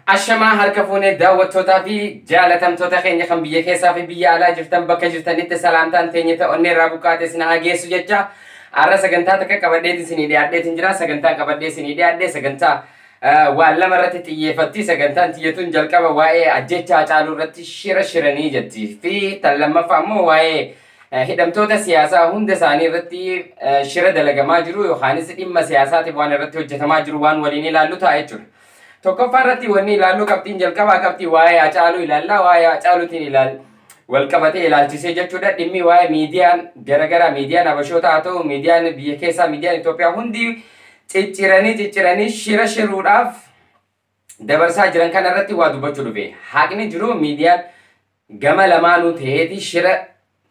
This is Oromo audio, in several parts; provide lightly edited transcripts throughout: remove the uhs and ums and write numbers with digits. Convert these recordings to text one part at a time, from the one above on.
Ashamaa harka fuunee daawwattootaa fi jaalatamtoota keenya kan biyya keessaa fi biyya alaa jirtan bakka jirtanitti salaamtaan teenya ta'onnee irraa buqqaate isin haa geessu jecha har'a sagantaa takka qabadhee isinii dhiyaadheetiin jira. Sagantaan qabadhee isinii dhiyaadhee sagantaa waan lama irratti xiyyeeffatti. Sagantaan tiyyatuun jalqaba waa'ee ajjecha Hacaaluu irratti shiranii jetti fi tan lammaffaa immoo waa'ee hidhamtoota siyaasaa hunda isaanii irratti shira dalagamaa jiru yookaanis dhimma siyaasaatiif waan irratti hojjetamaa jiru waan waliin ilaallu ta'a jechuudha. Tokkoffaa irratti wanni ilaallu qabxiin jalqabaa qabxii waa'ee Hacaaluu ilaalla. Waa'ee Hacaaluutiin wal qabatee ilaalchisee jechuudha. Dhimmi waa'ee miidiyaan garagaraa miidiyaan Habashoota haa ta'u miidiyaan biyya keessaa miidiyaan Itoophiyaa hundi cicciranii shira shiruudhaaf dabarsaa jiran kana irratti waa dubbachuu dhufe. Haqni jiru miidiyaan gama lamaanuu ta'eeti shira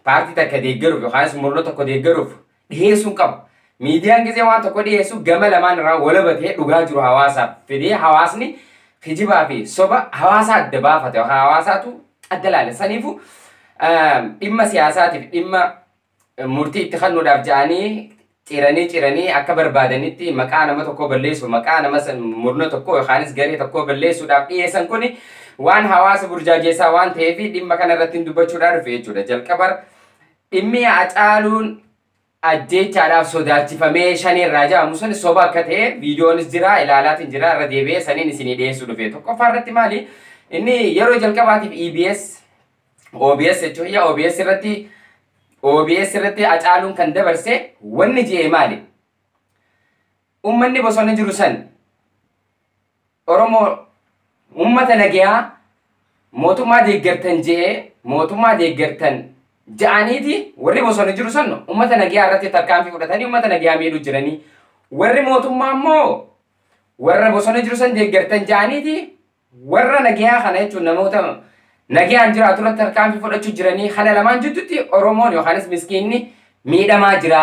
paartii takka deeggaruuf yookaanis murna tokko deeggaruuf dhiyeessuu qabu. Miidiyaan gisee waan tokko dhiyeessu gama lamaan irraa walabatee dhugaa jiru hawaasaaf fidee hawaasni kijibaa fi soba hawaasaa adda baafate hawaasaatu adda laale. Saniifu dhimma siyaasaatiif dhimma murtii itti kennuudhaaf jedhanii ciranii akka barbaadanitti maqaa nama tokko balleessu maqaa nama murna tokko yookaanis garee tokko balleessuudhaaf dhiyeessan kuni waan hawaasa burjaajessaa waan ta'eef dhimma kana irratti dubbachuudhaan dhufe jechuudha. Jalqaba dhimmi Hacaaluun ajjechaadhaaf sodaachifamee shanirraa jedhamu sun soba akka ta'e viidiyoonis jira ilaalaatiin jira irra deebi'ee saniin isinii dhiyeessuu dhufe. Tokkoffaa irratti maali? Inni yeroo jalqabaatiif OBS jechuudha. OBS irratti Hacaaluun kan dabarse wanni jee maali? Uummanni bosona jiru san Oromoo uummata nagayaa mootummaa deeggartan jee mootummaa deeggartan ja'aniiti warri bosona jiru san uummata nagayaa irratti tarkaanfii fudhatanii uummata nagayaa miidhuu jiranii. Warri mootummaa immoo warra bosona jiru san deeggartan ja'aniiti warra nagayaa kana jechuun namoota nagayaan jiraatu irratti tarkaanfii fudhachuu jiranii. Kana lamaan jidduutti Oromoon yookaanis miskiinni miidhamaa jira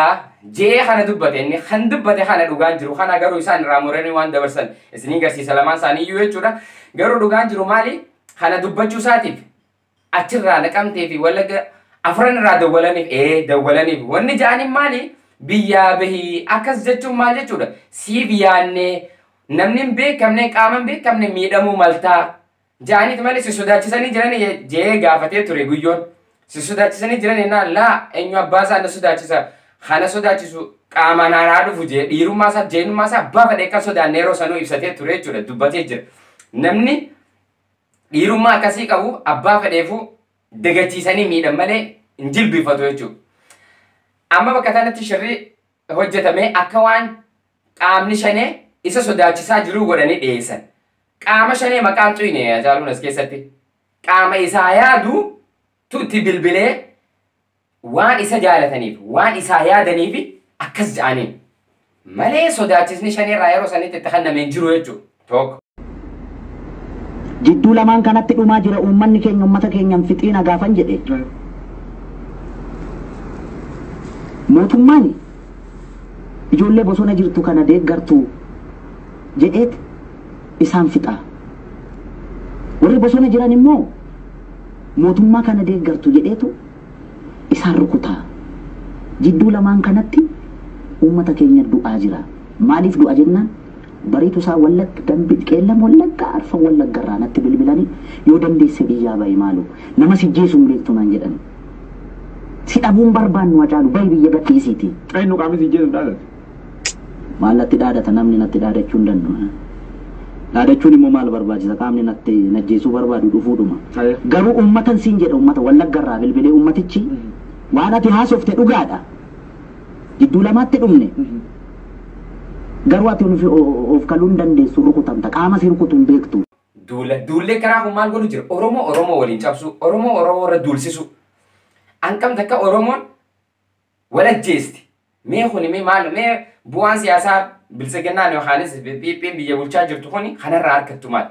jee kana dubbate. Inni kan dubbate kana dhugaan jiru kana garuu isaan irraa muranii waan dabarsan isinii agarsiisa lamaan isaanii iyyuu jechuudha. Garuu dhugaan jiru maali? Kana dubbachuu isaatiif achirraa naqamtee fi Wallagga afran irraa dawwalaniif wanni ja'aniin maali? Biyyaa bahii akkas jechuun maal jechuudha? Siif yaannee namni hin beekamne qaama hin beekamne miidhamuu maltaa ja'aniit malee si sodaachisanii jiran jee gaafatee ture guyyoon. Si sodaachisanii jiran jennaan laa eenyu abbaa isaa na sodaachisa kana sodaachisu qaamaan haaraa dhufu jee dhiirummaa isaa jeenummaa isaa abbaa fedhe akka sodaanne yeroo sanuu ibsatee ture jechuudha. Dubbatee jira. Namni dhiirummaa akkasii qabu abbaa fedheefu dagachiisanii miidhan malee hin jilbifatu jechuudha. Amma bakka kanatti shirri hojjetame akka waan qaamni shanee isa sodaachisaa jiru godhanii dhiyeessan. Qaama shanee maqaan xuyne Hacaaluun as keessatti qaama isaa yaadu tutti bilbilee waan isa jaalataniif waan isaa yaadaniif akkas ja'aniin malee sodaachisni shaneerraa yeroo sanitti itti kennamee jiru jechuudha. Tokko. Jidduu lamaan kanatti dhumaa jira uummanni keenya uummata keenyaan fixiina gaafan jedhe. Mootummaan ijoollee bosona jirtu kana deeggartu jedheet isaan fixa. Warri bosona jiran immoo mootummaa kana deeggartu jedheetu isaan rukutaa. Jidduu lamaan kanatti uummata keenya du'aa jira. Maaliif du'a jennaan? Bariitu isaa Wallagga dambi qeellam Wallagga arfa Wallagga irraa natti bilbilanii yoo dandeesse biyyaa ba'i maaloo nama si jeesuun beektu naan jedhani. Si dhabuun barbaannu Hacaaluu ba'i biyya gadhiisiiti. Eenyu qaamni si jeesuun dhaadata? Maal natti dhaadata namni natti dhaadachuu hin danda'u. Dhaadachuun immoo maal barbaachisa qaamni natti najjeesuu barbaadu dhufuudhuma. Garuu uummatan siin jedha uummata Wallagga irraa bilbilee uummatichi waan ati haasofte dhugaadha. Jidduu lamaatti dhumne. Garuu ati of kaluun dandeessu rukutamta qaama si rukutuun beektu. Duullee karaa kun maal godhu jira? Oromoo waliin cabsu Oromoo irra duulsisu. Ankam takka Oromoon walajjeesti. Mee kuni mee bu'aan siyaasaa bilisiginnaan yookaanis biyya bulchaa jirtu kuni kanarraa harkattu maal?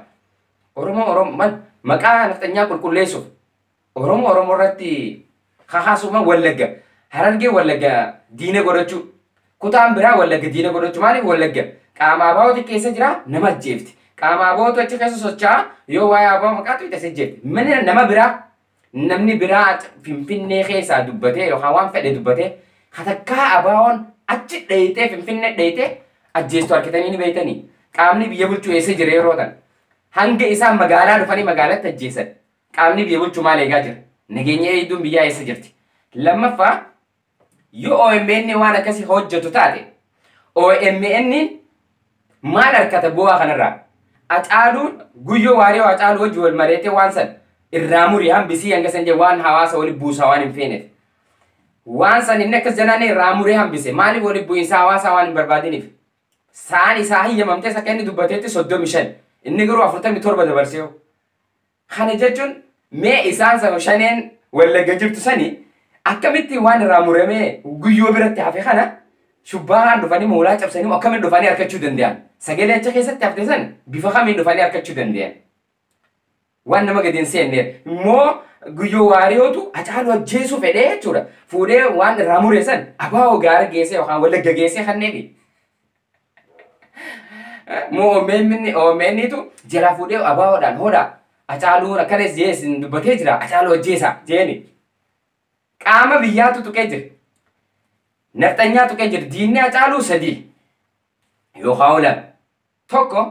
Oromoo maqaa nafxanyaa qulqulleessuuf Oromoo irratti kakaasuuma Wallagga Harargee Wallagga diina godhachuu kutaan biraa Wallagga diina godhachuu maaliif Wallagga qaama abaa'ooti keessa jira nama ajjeefti. Qaama abaa'ooti achi keessa socho'aa yoo waa'ee abaa'oo maqaatu itti ajjeefti. Nama biraa namni biraa Finfinnee keessaa dubbatee yookaan waan fedhe dubbatee katakkaa abaa'oon achi dheeyitee Finfinnee dheeyitee ajjeestu harkitanii ni beeytanii. Qaamni biyya bulchuu eessa jira yeroo tan. hanga isaan magaalaa dhufanii magaalatti ajjeesan qaamni biyya bulchuu maal eegaa jira nageenya eegduun biyyaa eessa jirti lammaffaa yoo OMN waan akkasii hojjetu taate OMN maal harkata bu'aa kanarraa Acaaluun guyyoo waaree Acaaluu wajji wal mareetee waan san irraa murii hambisii hanga san jee waan hawaasa wali buusaa waan hin feeneef waan san inni akkas janaane irraa muree hambise maaliif wali bu'iinsa hawaasaa waan hin barbaadiniif sa'aan isaa hiyyamamtee akka inni dubbateetti 35 inni garuu 47 dabarsee kana jechuun mee isaan sana shaneen wallagga jirtu sanii akkamitti waan irraa muramee guyyoo biratti hafe kana shubbaaraan dhufanii moolaa cabsanii akkamitti dhufanii harkachuu danda'an sagalee acha keessatti hafte san bifa kamiin dhufanii harkachuu danda'an waan nama gadi hin seenne immoo guyyoo waariyootu Acaaluu ajjeesuu fedhee jechuudha fuudhee waan irraa muree san abaa'oo gaara geessee yookaan wallagga geessee kanneefi moo OMNitu jala fuudhee abaa'oodhaan hoodhaa Acaaluun akkanas jeesin dubbatee jira Acaaluu ajjeesa jeeni qaama biyyaatu tuqee jira naftanyaa tuqee jira diinni Acaaluu sadii yookaan lama tokko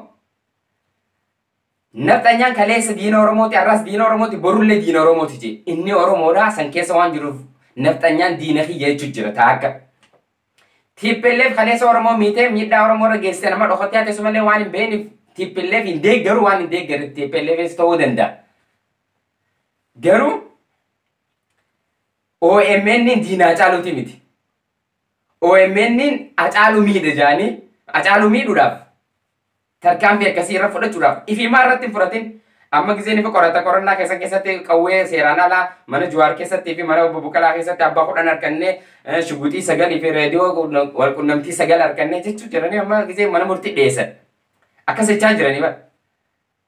naftanyaan kaleessa diina Oromooti arras diina Oromooti borullee diina Oromooti je inni Oromoodhaa san keessa waan jiruuf naftanyaan diina kiyya jechuun jira taakka TPLF kaleessa Oromoo miitee miidhaa Oromoo irra geessite nama dhokatee haa malee waan hin beekneef TPLF hin deeggaru waan hin deeggarre TPLFs ta'uu danda'a garuu OMN diina Acaaluuti miti OMN Acaaluu miidha jaanii Acaaluu miidhuudhaaf tarkaanfii akkasii irra fudhachuudhaaf ifiimaa irratti hin fudhatin amma giseen ifi qorannaa keessatti qawwee seeraan alaa mana Jawaar keessatti fi mana Obbo Buqqalaa keessatti abbaa 10 harkannee shuguxii 9 fi reediyoo wal qunnamtii 9 harkannee jechuu jiranii amma giseen mana murtii dhiyeessan akkas jechaa jiranii bara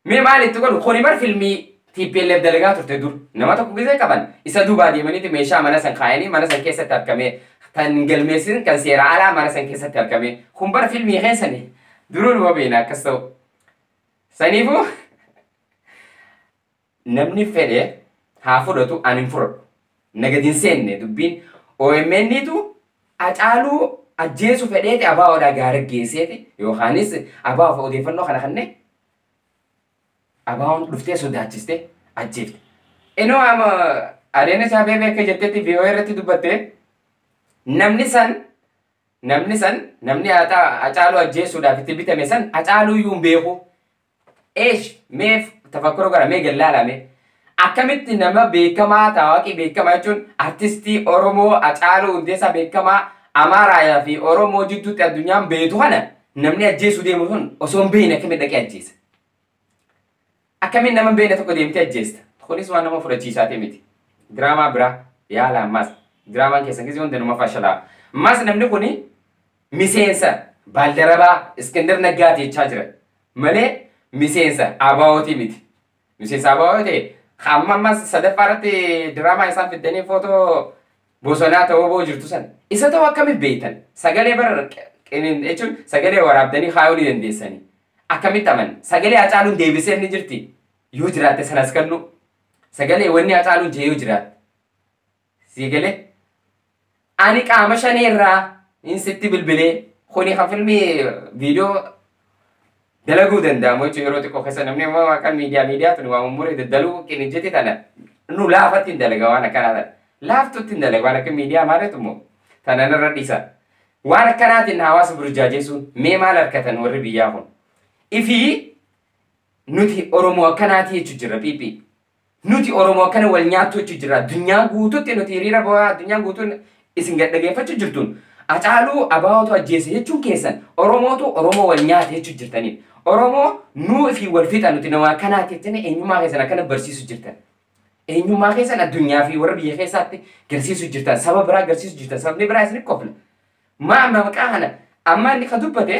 mee maal itti godhu kuni bar filmii TPLF dalagaa turte dur nama tokko gisee qaban isa duubaa deemaniiti meeshaa mana san kaayanii mana san keessatti harkamee tan galmeessin kan seera alaa mana san keessatti harkamee kun bara filmii keessanii duruu numa beena akkas ta'u saniifuu namni fedhe haa fudhatu ani hin fudhadhu nagadi hin seenne dubbiin OMNitu Acaaluu ajjeesu fedheeti abaa'oodhaa gaara geesseeti yookaanis abaa'oof odeeffannoo kana kanneen abaa'oon dhuftee sodaachiste ajjeefte inoo ama adeena isaa beekee akka jettetti VOA irratti dubbatte namni Acaaluu ajjeesuudhaaf itti bitame san Acaaluu iyyuu hin beeku eesh mee tafakkura gara mee gallaalame akkamitti nama beekamaa taawaqii beekamaa jechuun artistii Oromoo Acaaluu Hundeessaa beekamaa Amaaraa fi Oromoo jidduutti addunyaan beetu kana namni ajjeesuu deemu sun osoo hin beekne akkamitti dhaqee ajjeesa akkamitti nama hin beekne tokko deemtee ajjeesta kunis waan nama fudhachiisaati miti diraamaa biraa yaala ammas diraamaan keessan gisee hundumaa fashalaa ammas namni kuni miseensa Baaldarabaa Iskandar Naggaati jechaa jira malee miseensa ABO'ti miti miseensa ABO ta'e ammas sadaffaa irratti diraamaa isaan fiddanii footoo bosonaa ta'uu boo jirtu san isa ta'u akkamitti beektan sagalee bara jechuun sagalee waraabdanii kaayuu ni dandeessanii akkamitti aman sagalee Acaaluun deebiseef ni jirti yoo jiraatte sanas kannu sagalee wanni Acaaluun jee yoo jiraatte sagalee ani qaama shaneerraa insitti bilbilee kuni kan filmii viidiyoo dalaguu danda'amu jechuun yeroo xiqqoo keessa namni immoo kan miidiyaa tuni waan umuree daddaluu qinijjeti tana nu laafatti hin dalaga waan akkanaa tana laaftutti hin dalaga waan akka miidiyaa maalitu immoo tanan irra dhiisa waan akkanaatiin hawaasa burjaajeessuun mee maal harkatan warri biyyaa kun ifii nuti Oromoo akkanaati jechuu jirra piipii nuti Oromoo akkana wal nyaattu jechuu jirra addunyaan guututti nuti hiriira bo'aa addunyaan guutuun isin gadhageeffachuu jirtuun Acaaluu abaa'otu ajjeese jechuun keessan Oromootu Oromoo wal nyaate jechuu jirtaniif Oromoo nuu fi wal fixa nuti nama akkanaati jettanii eenyummaa keessan akkana barsiisu jirtan eenyummaa keessan addunyaa fi warra biyya keessaatti garsiisu jirtan saba biraa garsiisu jirtan sabni biraa isin qofna maa maqaa kana amma inni ka dubbate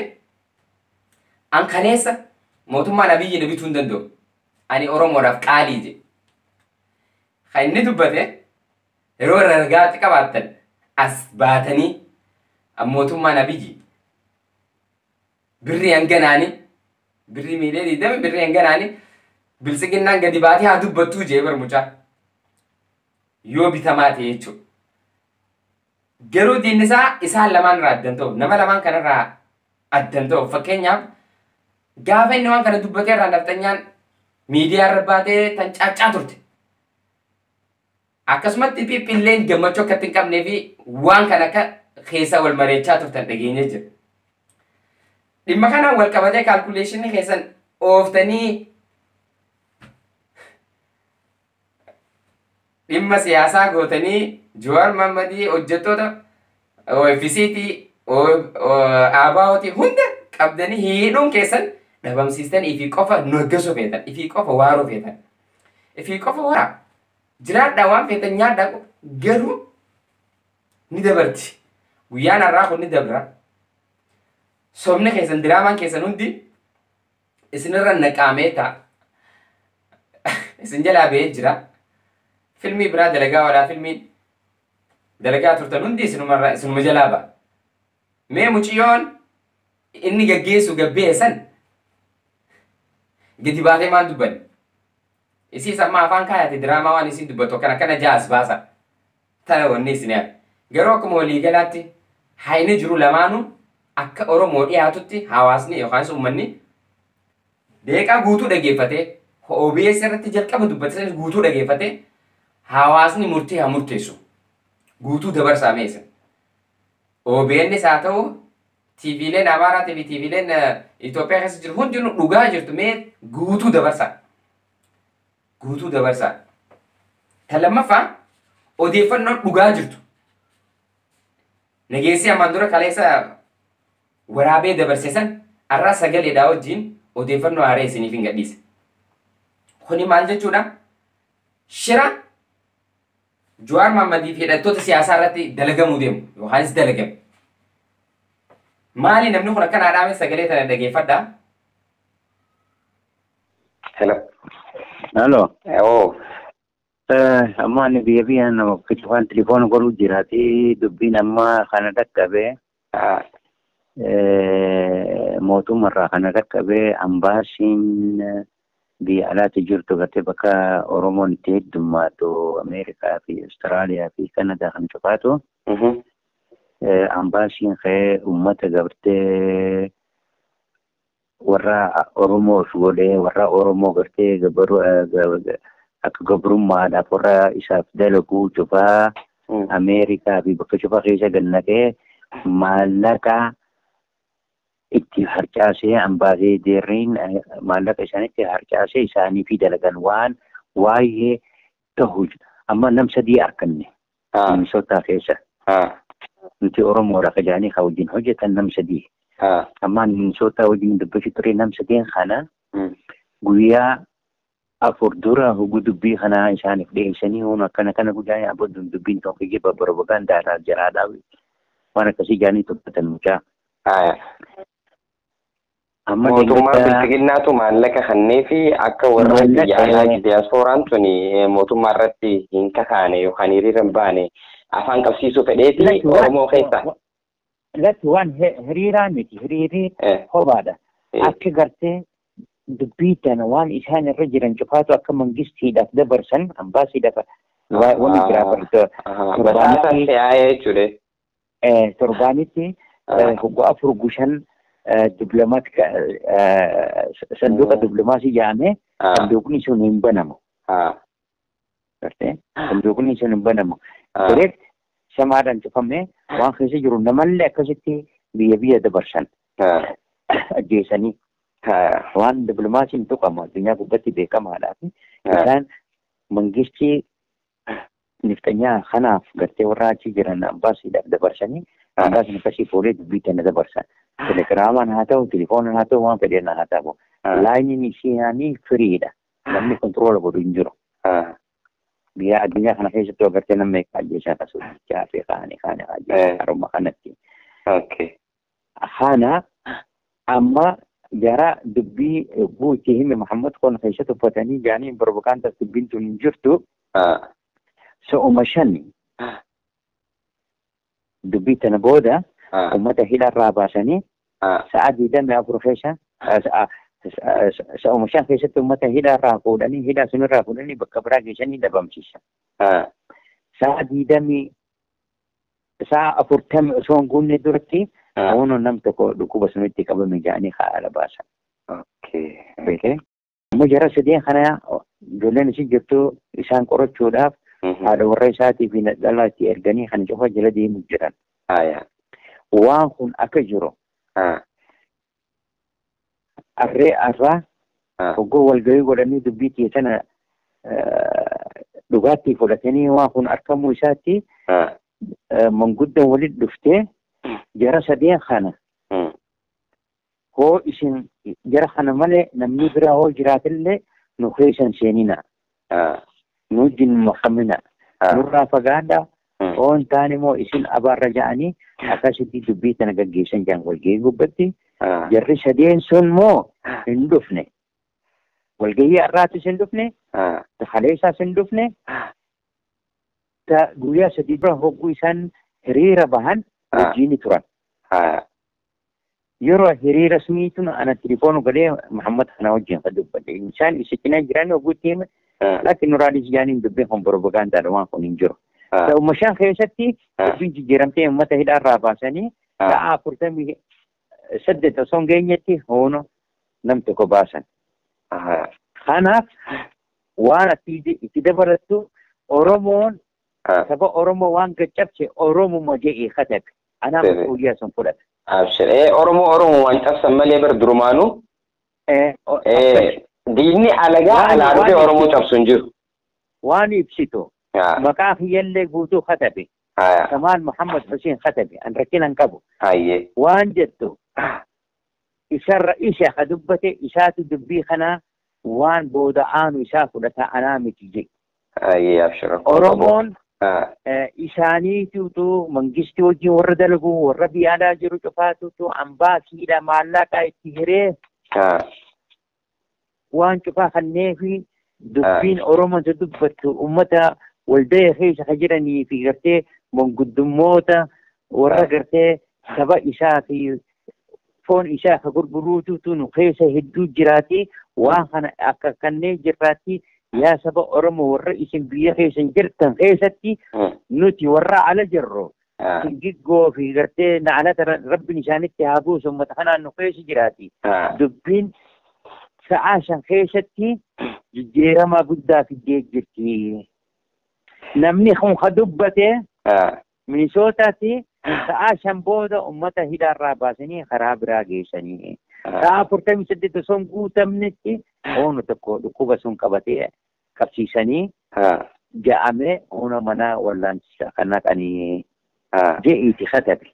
an kaleessa mootummaan Abiyyi na bituu hin danda'u ani Oromoodhaaf qaalii je kan inni dubbate yeroo ragaatti qabaattan as baatanii mootummaan Abiyyi birrii hanganaani birrii miilee diidame birrii hanganaani bilisiginnaan gadi baatee haa dubbattuu jee barmucaa yoo bitamaa ta'e jechuudha. Garuu diinni isaa isaan lamaan irraa addan ta'u nama lamaan kanarraa addan ta'u fakkeenyaaf gaafa inni waan kana dubbatee irraa naftanyaan miidiyaa irra baatee tan caccaa turte. Akkasumatti Piiphiilleen gammachuu akka hin qabnee fi waan kan akka keessa wal mareechaa turtan dhageenye jira. Dhimma kanaan wal qabatee kaalkuleeshinii keessan ooftanii dhimma siyaasaa gootanii Jawaar Mohammadii hojjettoota OFC'tii ABO'tii hunda qabdanii hidhuun keessan dhabamsiistan ifii qofa naggasuu feetan, ifii qofa waaruu feetan. Ifii qofa waaraa jiraadhaa waan feetan nyaadhaa garuu ni dabarti. Guyyaan har'aa kun ni dabra. Somni keessan diraamaan keessan hundi isinirra naqaamee ta'a. Isin jalaa ba'ee jira. Filmii biraa dalagaa walaa filmiin dalagaa turtan hundi isinuma jalaa ba'a. Mee muciyyoon inni gaggeessu gabbeessan gadi baatee maal dubbanni? Isiis amma afaan kaayate diraamaa waan isin dubbattu akkana jaas baasa. Tana wanni isin yaada. Garuu akkuma waliigalaatti hayni jiru lamaanuu akka Oromoo dhiyaatutti hawaasni yookaan uummanni deeqaa guutuu dhaggeeffatee OBS irratti jalqaba dubbatan guutuu dhaggeeffatee hawaasni murtii haa murteessu. Guutuu dabarsaa meessa. OBNs haa ta'u TVleen Amaaraa TV TVleen Itoophiyaa keessa jiru hundinuu dhugaa jirtu mee guutuu dabarsaa. Guutuu dabarsaa. Tan lammaffaa odeeffannoo dhugaa jirtu. Nageessi ammaan dura kaleessa waraabee dabarsesan har'a sagaleedhaa wajjin odeeffannoo haaree isiniif hin gadhiise. Kuni maal jechuudha? Shira Jawaar Mohammadii fi hidhattoota siyaasaa irratti dalagamuu deemu yookaanis dalagame. Maali namni kun akkana dhaame sagalee tana dhageeffadhaa? Hello. Halo. Oh. Amma ani biyyaan waan telefoon godhu jiraati dubbiin amma kana dhaqqabee mootummaarraa kana dhaqqabee ambaasiin biyya alaatti jirtu gartee bakka Oromoon itti heddummaatu Ameerikaa fi Awustiraaliyaa fi Kanadaa kan cufaatu ambaasiin ka'ee uummata gartee warra Oromoof godhee warra Oromoo gartee akka gabrummaadhaaf warra isaaf dalaguu cufaa Ameerikaa fi bakka cufaa keessa gannaqee maallaqa itti harcaasee ambaasee deerriin maallaqa isaaniitti harcaasee isaanii fi dalagan waan waa'ee ta'u amma nam sadii arganne Minisootaa keessa nuti Oromoodha kajaanii kan wajjin hojjetan nam sadii amma Minisootaa wajjin dubbachuu ture nam sadeen kana guyyaa afur dura hoguu dubbii kana isaaniif dhiyeessanii hoon akkana guddaa abbo dubbiin tokko jibba propagaandaa jiraadhaa waan akkasii jaanii tuffatan mucaa. Mootummaa bilchiginnaatu maallaqa kannee fi akka warra biyya alaa diyaaspooraan tuni mootummaa irratti hin kakaane yookaan hiriira hin baane afaan qabsiisuu fedheeti Oromoo keessa. Latti waan hiriiraa miti hiriirii hobaadha. Akka gartee dubbii tana waan isaan irra jiran cufaatu akka mangistiidhaaf dabarsan ambaasiidhaaf waan biraa barata. Basaasaa si'aayee jechuudha. Torbaanitti hoggaa afur gushan diplomatic sanduuqa diplomaasii jedhame sanduuqni sun hin banamu. Sanduuqni sun hin banamu. Direct samaadhaan cufamee waan keessa jiru namallee akkasitti biyya dabarsan ajjeesanii waan diplomaasiin tuqamu addunyaa gubbatti beekamaadhaa fi isaan mangistii niftanyaa kanaaf gartee warra achi jiran ambaasiidhaaf dabarsanii ambaasiin akkasii fuudhee dubbii tana dabarsan. Telegiraamaan haa ta'u, telefoonaan haa ta'u, waan fedhan haa ta'u. Laayiniin isaanii firiidha. Namni kontiroola godhu hin jiru. Biyya addunyaa kana keessatti agartee namni meeqa ajjeesaa tasuu jaafee kaane haruma kanatti. Kana amma jara dubbii buutii hime Muhammad kun keessatti uffatanii jaanii propagaandaa dubbiin tun hin jirtu. Sa'uma shani dubbii tana booda ummata hidharraa baasanii sa'a 24 keessa sa'uma shan keessatti ummata hidharraa fuudhanii hidhaa sunirraa fuudhanii bakka biraa geessanii dhabamsiisan. Sa'a 40 osoo hin guunne duratti namni tokko dhukkuba sunitti qabame jedhanii haala baasan. Ammoo jara sadeen kana ijoolleen isin jirtu isaan qorachuudhaaf haadha warra isaatii fi dhalaa itti erganii kan cufa jala deemu jiran. Waan kun akka jiru arree arraa hoggoo walgahii godhanii dubbii keessana dhugaatti fudhatanii waan kun argamuu isaatti manguddaan walitti dhuftee jara sadeen kana hoo isin jara kana malee namni biraa hoo jiraatillee nu keessan seenina nu wajjin makamina nurraa fagaadha hoo hin taane immoo isin abaarra ja'anii akkasitti dubbii tana gaggeessan jiran walgahii gubbatti jarri sadeen sun moo hin dhufne walgahii har'aatis hin dhufne kaleessaas hin dhufne guyyaa sadii dura hogguu isaan hiriira bahan wajjiin turan. Yeroo hiriira suniitun ana telefoonu galee Muhammad kana wajjin kan dubbate isaan isa cinaa jiran hogguutti hime lakki nuraadis jaaniin dubbiin kun propagaandaadha waan kun hin jiru. Ta'umma shan keessatti dubbiin jijjiiramtee uummata hidhaarraa baasanii sa'a 48 osoo hin geenyetti hoono nam tokko baasan. Kanaaf waan itti dabalattu Oromoon saba Oromoo waan gaccabse Oromoo jedhee katabe anaa guyyaa sun fudhata. Abshiree Oromoo waan cabsan malee bar durumaanu diinni alagaa alaabee Oromoo cabsu hin jiru. Waan ibsitu maqaa kiyyallee guutuu katabe Kamal Muhammad Hussein katabe an rakkinan qabu waan jettu isarra isa ka dubbate isaatu dubbii kanaa waan booda aanu isaa fudhata anaa miti jedhe. Oromoon isaaniitutu mangistii wajjin warra dalagu warra biyyaadhaa jiru cufaatutu ambaasiidha maallaqaa itti hiree waan cufaa kanneefi dubbiin Oromoon dubbattu ummata walda'ee keessa ka jiranii fi gartee manguddummoota warra gartee saba isaa fi foon isaa ka gurguruututu nu keessa hedduu jiraati waan kana akka kanneen jirraatti yaa saba Oromoo warra isin biyya keessan jirtan keessatti nuti warra ala jirru giggoo fi gartee na'anata rabbiin isaanitti haa buusu ummata kanaan nu keessa jiraati dubbiin sa'aa shan keessatti jijjiirama guddaa fiddee jirti namni kun ka dubbate Minisootaatti sa'aa shan booda ummata hidhaarraa baasanii karaa biraa geessanii sa'a 48 osoo hin guutamnetti hoonu tokko dhukkuba sun qabatee qabsiisanii ja'amee hoona mana wallaansa kan naqanii je'iiti katabe.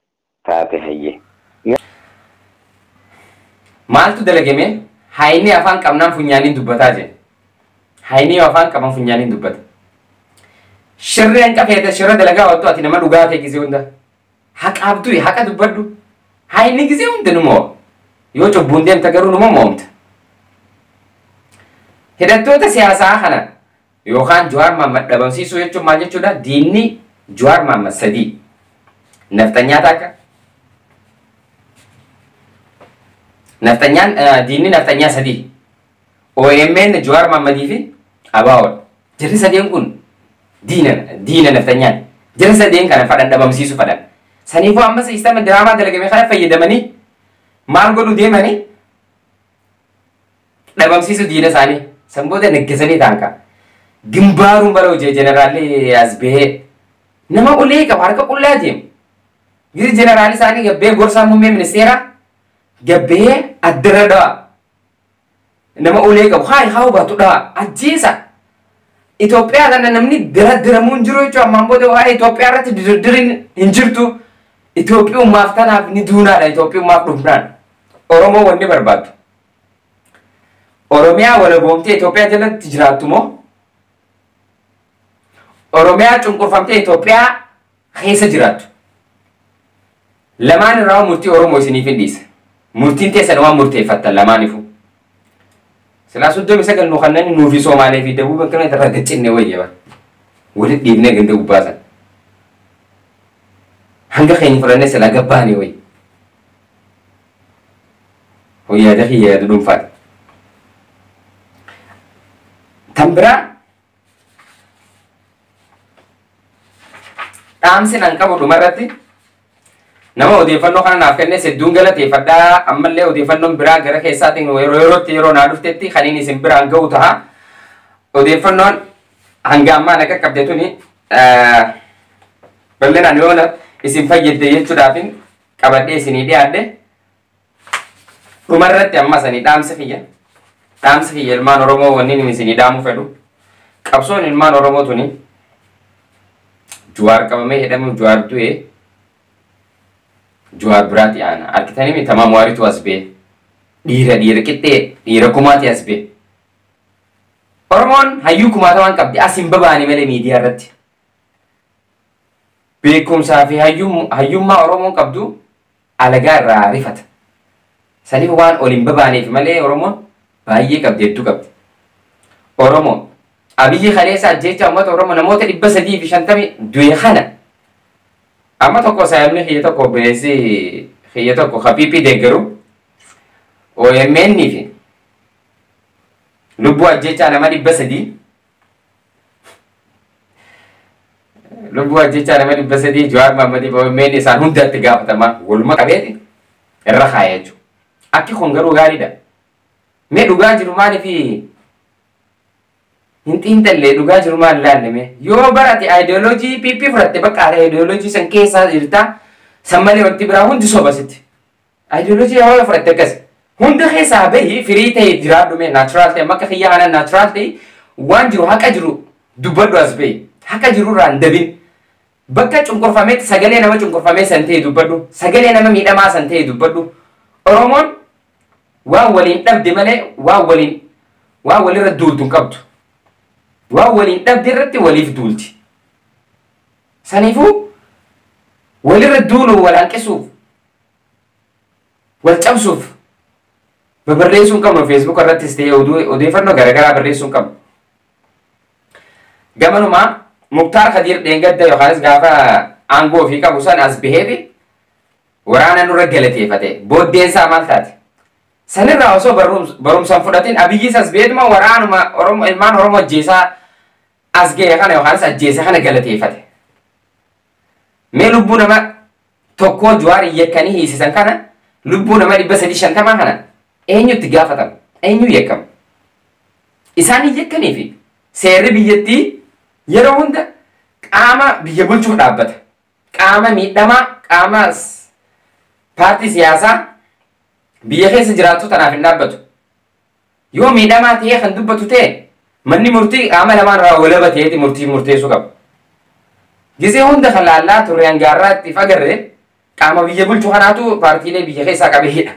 Taate hayyee. Maaltu dalagame hayni afaan qabnaan funyaaniin dubbataa jee. Hayni afaan qaban funyaaniin dubbata. Shirreen qafeete shirra dalagaa wattu ati nama dhugaa ta'e gisee hunda. Haqa abduu haqa dubbaddu. Hayni gisee hunda numoo. Yoo cubbuun deemta garuu numa moomta. Hidhattoota siyaasaa kana yookaan Jawaar Mohaammed dhabamsiisuu jechuun maal jechuudha? Diinni Jawaar Mohaammed sadii. Naftanyaa takka. Diinni naftanyaa sadii. OMN Jawaar Mohaammadii fi Abaawol. Jarri sadeen kun diina naftanyaan. Jarri sadeen kana fadhan dhabamsiisuu fadhan. Saniifuu ammas sistema diraamaa dalagame kana fayyadamanii maal godhu deemanii dhabamsiisu diina isaanii sanboota neggesanii taanka gimbaaruun bara hojii jeneraalli as bahee nama ulee qaba harka qullaa deemu giri jeneraalli isaanii gabbee gorsaa muummee ministeera gabbee addara dha'a nama ulee qabu haa hubatu dha'a ajjeesa Itoophiyaa kana namni diradiramuun jiru jechuun ammaan booda waa'ee Itoophiyaa irratti dirdiriin hin jirtu Itoophiyaa tanaaf ni duunaadha Itoophiyaa dhufnaan Oromoo wanni barbaadu. Oromiyaa walaboomtee Itoophiyaa jalatti jiraattu moo? Oromiyaa cunqurfamtee Itoophiyaa keessa jiraattu. Lamaan irraa murtii Oromoo isiniif hin dhiisa. Murtiin teessan waan murteeffattan lamaaniifuu. Silaa 39 nu kanneen nuufi Somaalee fi Dabuu bakka irraa gaccinne wayyaa. Walitti dhiibnee ganda gubbaasan. Hanga keenya fudhannee silaa gabbaanii wayya. Hoyyaada hiyyaadu dhuunfaati. Tan biraa dhaamsi nan qabu dhumarratti nama odeeffannoo kana naaf kenne sedduun galateeffadhaa ammallee odeeffannoon biraa gara keessaatiin yerootti yeroo naa dhuftetti kan inni isin biraan ga'u ta'a odeeffannoon hanga ammaa na qaqqabde tuni bal'inaan yoo isin fayyadde jechuudhaafin qabadhee isinii dhiyaadhe dhumarratti amma sanii dhaamsa kiyya ilmaan Oromoo wanni isinii dhaamuu fedhu qabsoon ilmaan Oromoo tuni Jawaar qabamee hidhamu Jawaar du'ee Jawaar biraati ana arkitanii mi tamam waaritu asbee dhiira qixxee dhiira kumaati asbee Oromoon hayyuu kumaata waan qabdi asin babaani malee miidiyaa irratti beekumsaa fi hayyummaa Oromoon qabdu alagaa irraa rifata saniif waan oliin babaaneef malee Oromoon baay'ee qabdi hedduu qabdi Oromoon abiyyi kaleessa ajjeecha uummata Oromoo namoota 350 du'e kana amma tokko saayamni xiyya tokko hapiipii deeggaru OMN fi lubbuu ajjeechaa nama 300 lubbuu ajjeechaa nama 300 Jawaar Mahaammadiif OMN isaan hundatti gaafatamaa waluma qabeeti irra kaaya jechuudha. Akki kun garuu gaariidha. Mee dhugaa jiru maaliif hin xiinxallee dhugaa jiru maal ilaallame yoo barate ideoloojii PP fudhatte bakka ideoloojii san keessaa jirta san malee wanti biraa hundi sobasitti. Ideoloojii yoo fudhatte akkas hunda keessaa bahi firii ta'e jiraadhu mee naachuraal ta'e makka kiyyaa hanan naachuraal ta'e waan jiru haqa jiru dubbadhu as bahi haqa jiru irraan dabin bakka cunqurfameetti sagalee nama cunqurfamee san ta'e dubbadhu sagalee nama miidhamaa san ta'e dubbadhu Oromoon waan waliin dhabde malee waan walirra duultu hin qabdu. Waan waliin dhabde irratti waliif duulti. Saniifuu walirra duuluu wal hanqisuuf wal cabsuuf barreessuu hin qabnu Facebook irrattis ta'ee odeeffannoo garaagaraa barreessuu hin qabnu. Gamanumaa Muktaar Khadiir dheengadda yookaanis gaafa aangoo ofii qabu san as baheefi waraana nurra galateeffate booddeensaa maal taate? Sanirraa osoo barumsaan fudhatiin Abiyyis as beeduma waraanuma ilmaan Oromoo ajjeesaa as ga'e kana yookaanis ajjeese kana galateeffate. Mee lubbuu nama tokkoo Jawaar yakkanii hiisisan kana lubbuu nama 350 kana eenyutti gaafatama? Eenyu yakkama? Isaan yakkanii fi seerri biyyattii yeroo hunda qaama biyya bulchuuf dhaabbata. Qaama miidhamaa, qaama paartii siyaasaa biyya keessa jiraatu tanaaf hin dhaabbatu. Yoo miidhamaa ta'ee kan dubbatu ta'e manni murtii qaama lamaan irraa walaba ta'eeti murteessuu qaba. Gisee hunda kan laallaa turre hangaarraa itti agarre qaama biyya bulchuu kanaatu paartiilee biyya keessaa qabeeyyiidha.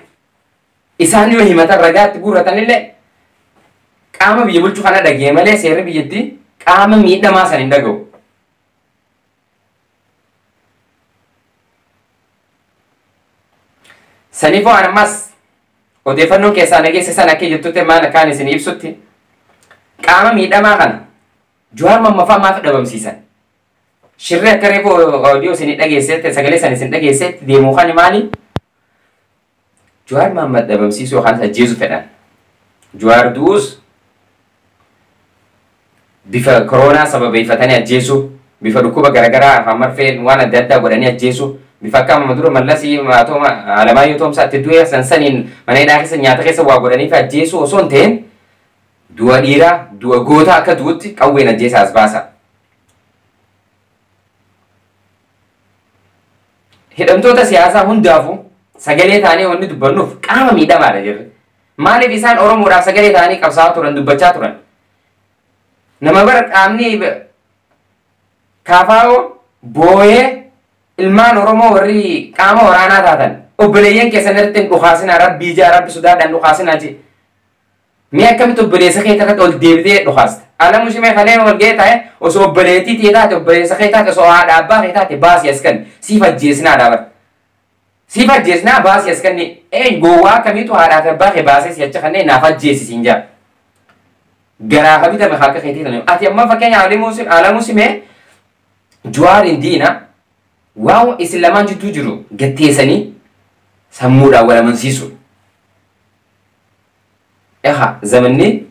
Isaan yoo himatan ragaa itti guurratanillee qaama biyya bulchuu kana dhagee malee seerri biyyattii qaama miidhamaa san hin dhaga'u. Saniifoo an ammas odeeffannoon keessaa nageessisan akka jettutti maal akkaan isin ibsutti qaama miidhamaa kana Jawaar Mammafaa maaf dhabamsiisan? Shirri akka reefu oodiyoo isin dhageessetti sagalee san isin dhageessetti deemuu kan maali? Jawaar Mahammad dhabamsiisuu yookaan ajjeesuu fedhan. Jawaar du'us bifa koronaa sababeeffatanii ajjeesuu, bifa dhukkuba garaagaraa afaan marfeen waan adda addaa godhanii ajjeesuu. Bifa akka Mamadou Mallasii Alamaayyoo Toomsaatti du'e sansaniin mana hidhaa keessa nyaata keessa waa godhaniif ajjeesuu osoo hin ta'in du'a dhiiraa du'a gootaa akka du'utti qawween ajjeesaa as baasa. Hidhamtoota siyaasaa hundaafuu sagalee taanee wanni dubbannuuf qaama miidhamaadha jirre. Maaliif isaan Oromoodhaaf sagalee taanii qabsaa'aa turan dubbachaa turan? Nama bara qaamni kaafaa'oo booyee ilmaan Oromoo warri qaama waraanaa taatan obboleeyyan keessan irratti dhukaasinaa rabbii ijaa rabbi sodaadhaan dhukaasinaa jee. Mee akkamitti obboleessa kee irratti ol deebitee dhukaasta? Alamu shimee kaleen ol ga'ee taa'e osoo obboleettii tee taate obboleessa kee taate osoo haadha abbaa kee taate baasii as kanni siif ajjeesnaa dhaabata. Siif ajjeesnaa baasii as kanni gowwaa akkamiitu haadhaa fi abbaa kee baasee si acha kanneen naaf ajjeesisiin jaa. Garaa bitame akka keetii tanu. Ati amma fakkeenya alamu shimee Jawaar diina waan isin lamaan jidduu jiru gatteessanii sammuudhaan wal amansiisu. Eha zamanni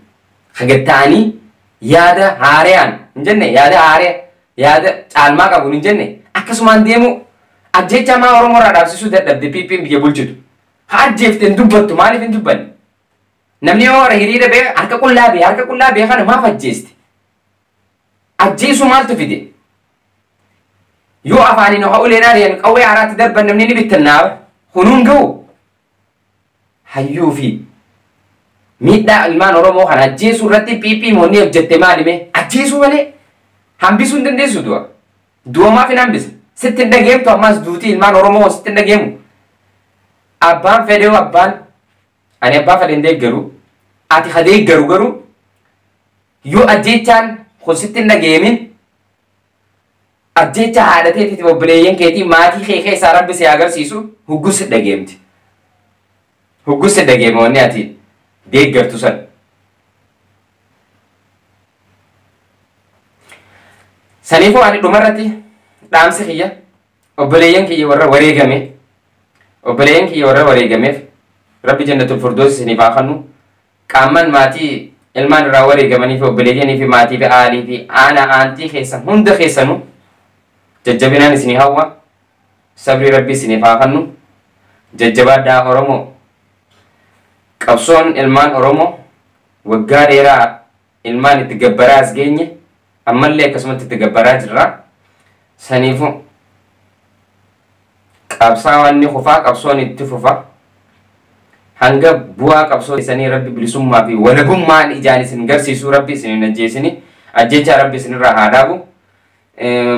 hagatta'anii yaada haaraan hin jenne yaada haaree yaada caalmaa qabu hin jenne akkasumaan deemu ajjecha maa Oromoo irraa dhaabsisuu dadhabde PP'n biyya bulchitu. Haa ajjeefteen dubbattu maaliif hin dubbanne? Namni yoo hiriira bee harka qullaa bee kana maaf ajjeesti? Ajjeesu maaltu fide? Yoo afaaniin haa uleen ari'an qawwee haaraatti darban namni ni bittinnaaba. Kunuun ga'u. Hayyuu fi miidhaa ilmaan Oromoo kana ajjeesuu irratti PP moonni hojjette maalime? Ajjeesuu malee hambisuu hin dandeessu du'a. Du'a maaf hin hambisa? Sitti hin dhageemtu ammas duutii ilmaan Oromoo sitti hin dhageemu. Abbaan fedhee abbaan ani abbaa fedhe hin deeggaru. Ati ha deeggaru garuu yoo ajjechaan kun sitti hin dhageemin ajjecha haadha teetiif obboleeyyan keetii maatii kee keessaa rabbi si agarsiisu huggus dhageemti. Huggus dhageema wanni ati deeggartu san. Saniifuu ani dhumarratti dhaamsi kiyya obboleeyyan kiyya warra wareegameef rabbi jannatul firdoos isiniif haa kennu. Qaaman maatii ilmaan irraa wareegamanii fi obboleeyyanii fi maatii fi aalii fi aantii keessan hunda keessanuu jajjabinaan isinii hawwa. Sabri rabbi isiniif haa kennu. Jajjabaadhaa Oromoo. Qabsoon ilmaan Oromoo waggaa dheeraa ilmaan itti gabbaraa as geenye ammallee akkasumatti itti gabbaraa jirra. Saniifuu qabsaa'onni kufaa qabsoon itti fufa. Hanga bu'aa qabsoo isanii rabbi bilisummaa fi walabummaan ijaan isin garsiisuu rabbi isin hin ajjeesini. Ajjecha rabbi isinirraa haa dhaabu.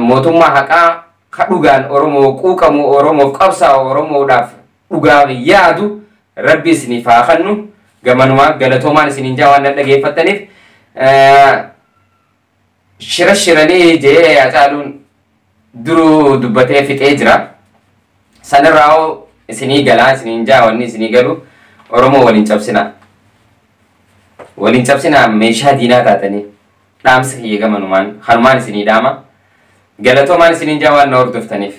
Mootummaa haqaa ka dhugaan Oromoo quuqamu Oromoof qabsaa'u Oromoodhaaf dhugaa yaadu rabbi isiniif haa kennu. Gamanumaa galatoomaan isiniin jaa waan dhaggeeffattaniif shiranii jee Hacaaluun duruu dubbatee fixee jira. Sanirraa isinii galaa isiniin jaa wanni isinii galu Oromoo waliin cabsinaa meeshaa diinaa taatanii dhaamsi kiyya gamanumaan hanumaan isinii dhaama. Galatoomaan isiniin jaa waan na hordoftaniif.